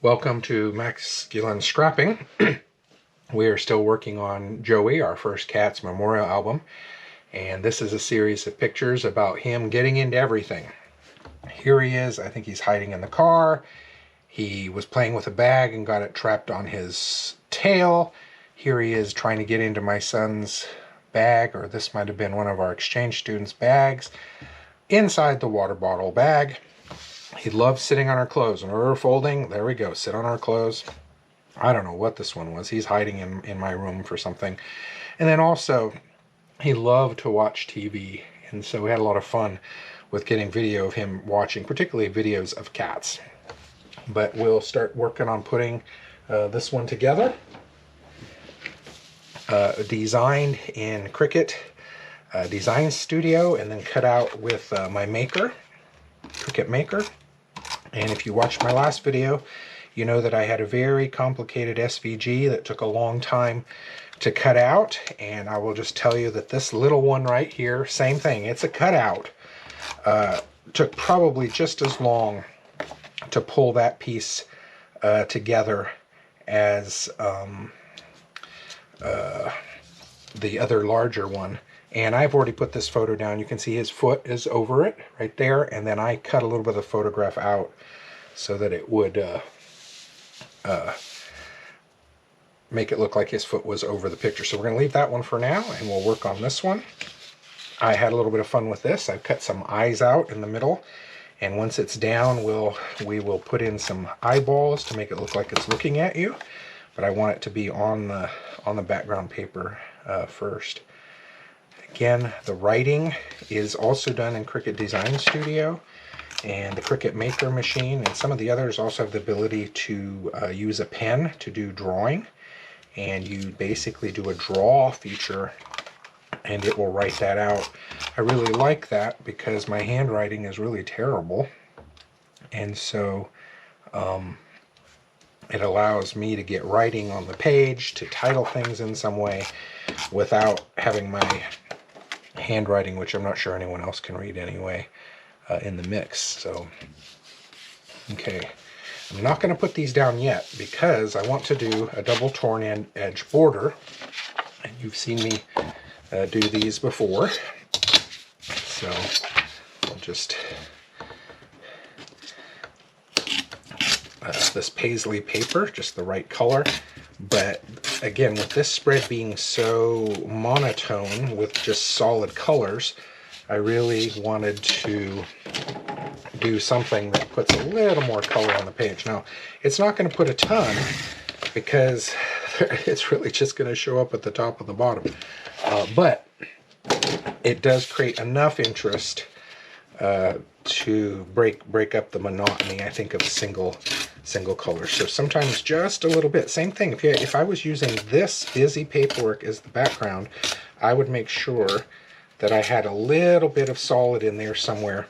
Welcome to Masculine Scrapping. We are still working on Joey, our first cat's memorial album, and this is a series of pictures about him getting into everything. Here he is. I think he's hiding in the car. He was playing with a bag and got it trapped on his tail. Here he is trying to get into my son's bag, or this might have been one of our exchange students' bags, inside the water bottle bag. He loves sitting on our clothes. When we're folding, there we go, sit on our clothes. I don't know what this one was. He's hiding in my room for something. And then also, he loved to watch TV. And so we had a lot of fun with getting video of him watching, particularly videos of cats. But we'll start working on putting this one together. Designed in Cricut Design Studio and then cut out with my maker, Cricut Maker. And if you watched my last video, you know that I had a very complicated SVG that took a long time to cut out. And I will just tell you that this little one right here, same thing, it's a cutout. Took probably just as long to pull that piece together as the other larger one. And I've already put this photo down. You can see his foot is over it right there. And then I cut a little bit of the photograph out so that it would make it look like his foot was over the picture. So we're going to leave that one for now, and we'll work on this one. I had a little bit of fun with this. I've cut some eyes out in the middle. And once it's down, we will put in some eyeballs to make it look like it's looking at you. But I want it to be on the background paper first. Again, the writing is also done in Cricut Design Studio and the Cricut Maker machine, and some of the others also have the ability to use a pen to do drawing, and you basically do a draw feature and it will write that out. I really like that because my handwriting is really terrible, and so it allows me to get writing on the page, to title things in some way without having my handwriting, which I'm not sure anyone else can read anyway, in the mix. So, okay, I'm not going to put these down yet because I want to do a double torn edge border, and you've seen me do these before. So I'll just this paisley paper, just the right color. But again, with this spread being so monotone with just solid colors, I really wanted to do something that puts a little more color on the page. Now, it's not going to put a ton because it's really just going to show up at the top and the bottom. But it does create enough interest to break up the monotony, I think, of single color. So sometimes just a little bit. Same thing, if I was using this busy paperwork as the background, I would make sure that I had a little bit of solid in there somewhere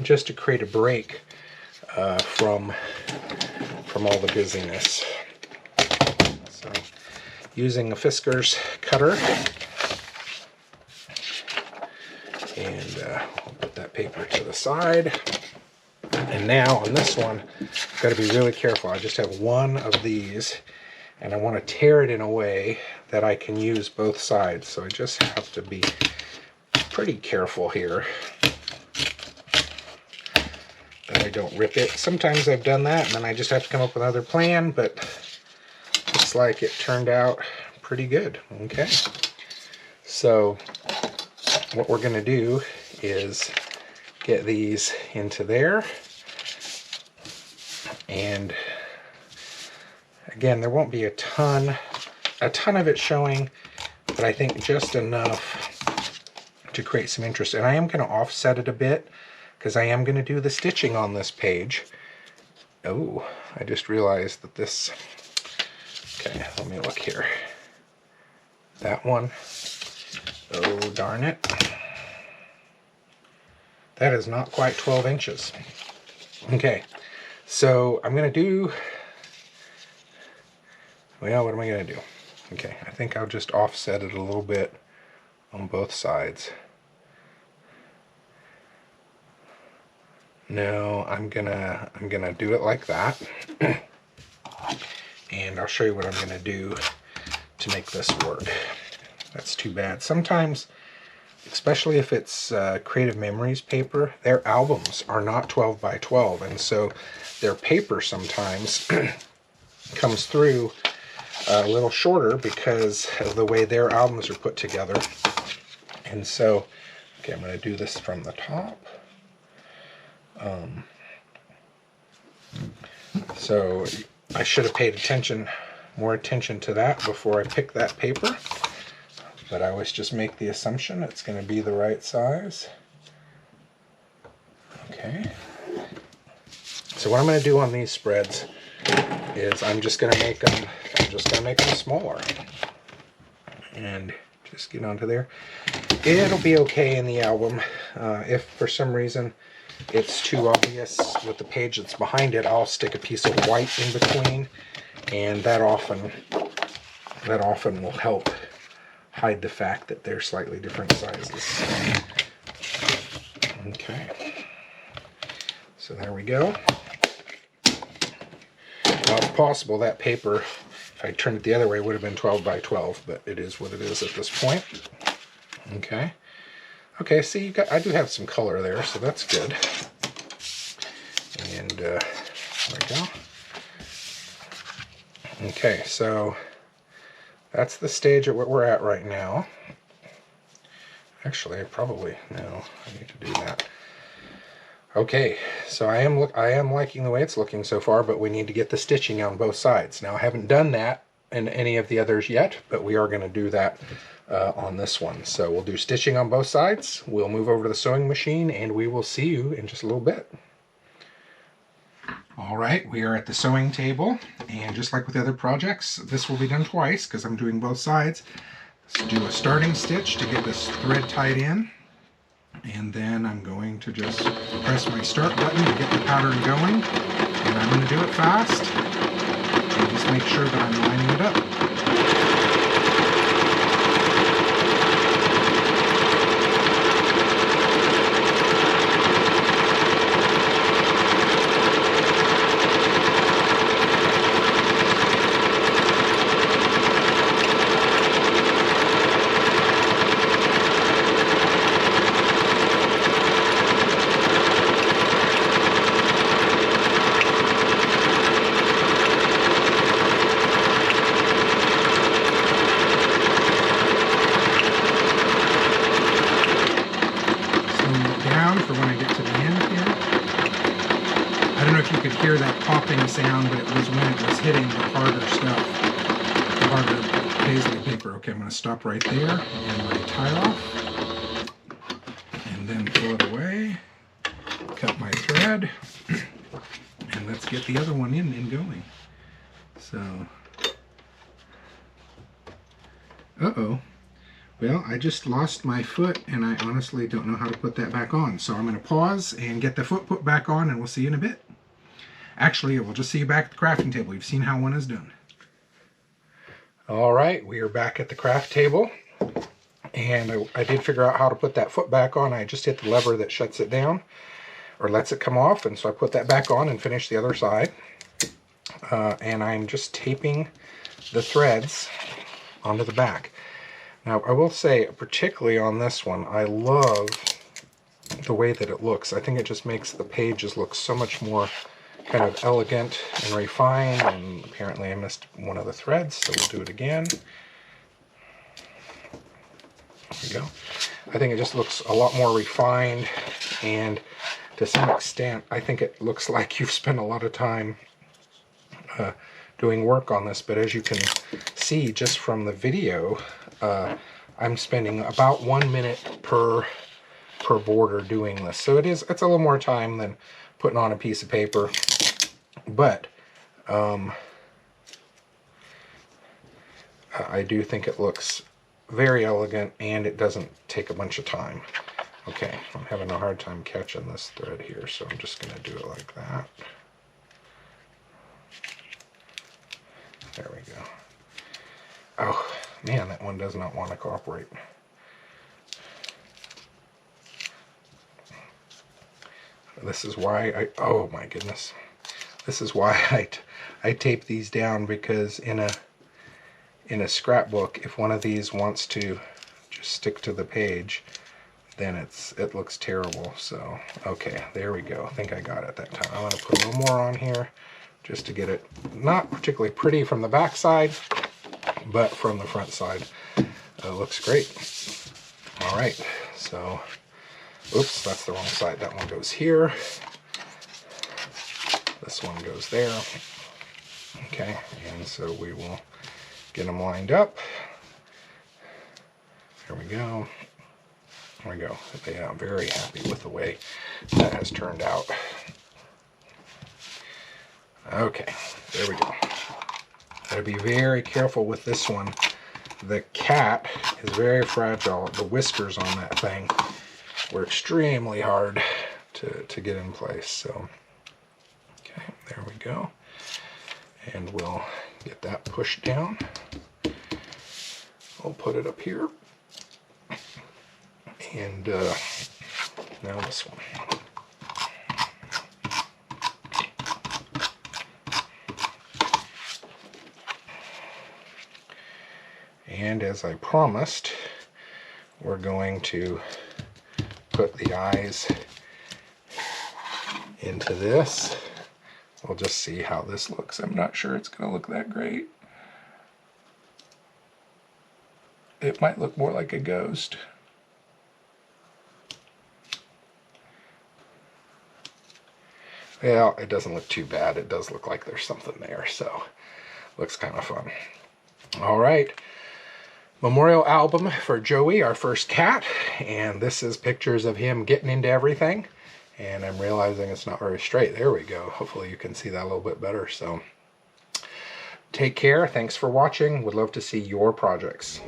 just to create a break from all the busyness. So using a Fisker's cutter, and I'll put that paper to the side. And now on this one, I've got to be really careful. I just have one of these, and I want to tear it in a way that I can use both sides. So I just have to be pretty careful here that I don't rip it. Sometimes I've done that, and then I just have to come up with another plan, but looks like it turned out pretty good. Okay, so what we're going to do is get these into there. And again, there won't be a ton of it showing, but I think just enough to create some interest. And I am going to offset it a bit because I am going to do the stitching on this page. Oh, I just realized that this, okay, let me look here. That one, oh darn it. That is not quite 12 inches. Okay, so I'm going to do, well, what am I going to do? Okay, I think I'll just offset it a little bit on both sides. No, I'm gonna do it like that. And I'll show you what I'm gonna do to make this work. That's too bad. Sometimes, especially if it's Creative Memories paper, their albums are not 12 by 12, and so their paper sometimes comes through a little shorter because of the way their albums are put together. And so, okay, I'm going to do this from the top. So I should have paid more attention to that before I picked that paper. But I always just make the assumption it's going to be the right size. Okay. So what I'm going to do on these spreads is I'm just going to make them smaller. And just get onto there. It'll be okay in the album. If for some reason it's too obvious with the page that's behind it, I'll stick a piece of white in between, and that often will help hide the fact that they're slightly different sizes. Okay, so there we go. Now it's possible that paper, if I turned it the other way, would have been 12 by 12, but it is what it is at this point. Okay. Okay, see, I do have some color there, so that's good. And there we go. Okay, so that's the stage at what we're at right now. Actually, no, I need to do that. Okay, so I am liking the way it's looking so far, but we need to get the stitching on both sides. Now, I haven't done that in any of the others yet, but we are going to do that on this one. So we'll do stitching on both sides. We'll move over to the sewing machine, and we will see you in just a little bit. All right, we are at the sewing table, and just like with the other projects, this will be done twice because I'm doing both sides. Let's do a starting stitch to get this thread tied in, and then I'm going to just press my start button to get the pattern going, and I'm going to do it fast and just make sure that I'm lining it up. For when I get to the end here. I don't know if you could hear that popping sound, but it was when it was hitting the harder stuff, the harder paisley paper. Okay, I'm going to stop right there and my tie off, and then pull it away, cut my thread, and let's get the other one in and going. So, uh-oh. Well, I just lost my foot, and I honestly don't know how to put that back on. So I'm going to pause and get the foot put back on, and we'll see you in a bit. Actually, we'll just see you back at the crafting table. You've seen how one is done. All right, we are back at the craft table, and I did figure out how to put that foot back on. I just hit the lever that shuts it down, or lets it come off, and so I put that back on and finish the other side. And I'm just taping the threads onto the back. Now, I will say, particularly on this one, I love the way that it looks. I think it just makes the pages look so much more kind of elegant and refined, and apparently I missed one of the threads, so we'll do it again. There we go. I think it just looks a lot more refined, and to some extent, I think it looks like you've spent a lot of time doing work on this, but as you can see just from the video, I'm spending about 1 minute per border doing this. So it's a little more time than putting on a piece of paper, but I do think it looks very elegant, and it doesn't take a bunch of time. Okay, I'm having a hard time catching this thread here, so I'm just going to do it like that. There we go. Oh, man, that one does not want to cooperate. This is why oh my goodness. This is why I tape these down, because in a scrapbook, if one of these wants to just stick to the page, then it looks terrible. So, okay, there we go. I think I got it that time. I'm going to put a little more on here just to get it not particularly pretty from the back side, but from the front side. It looks great. All right, so, oops, that's the wrong side. That one goes here. This one goes there. Okay, and so we will get them lined up. There we go. There we go. Yeah, I'm very happy with the way that has turned out. Okay, there we go. Gotta be very careful with this one. The cat is very fragile. The whiskers on that thing were extremely hard to get in place. So, okay, there we go. And we'll get that pushed down. I'll put it up here. And now this one. And as I promised, we're going to put the eyes into this. We'll just see how this looks. I'm not sure it's going to look that great. It might look more like a ghost. Well, it doesn't look too bad. It does look like there's something there, so looks kind of fun. All right. Memorial album for Joey, our first cat, and this is pictures of him getting into everything. And I'm realizing it's not very straight. There we go. Hopefully you can see that a little bit better. So take care. Thanks for watching. Would love to see your projects.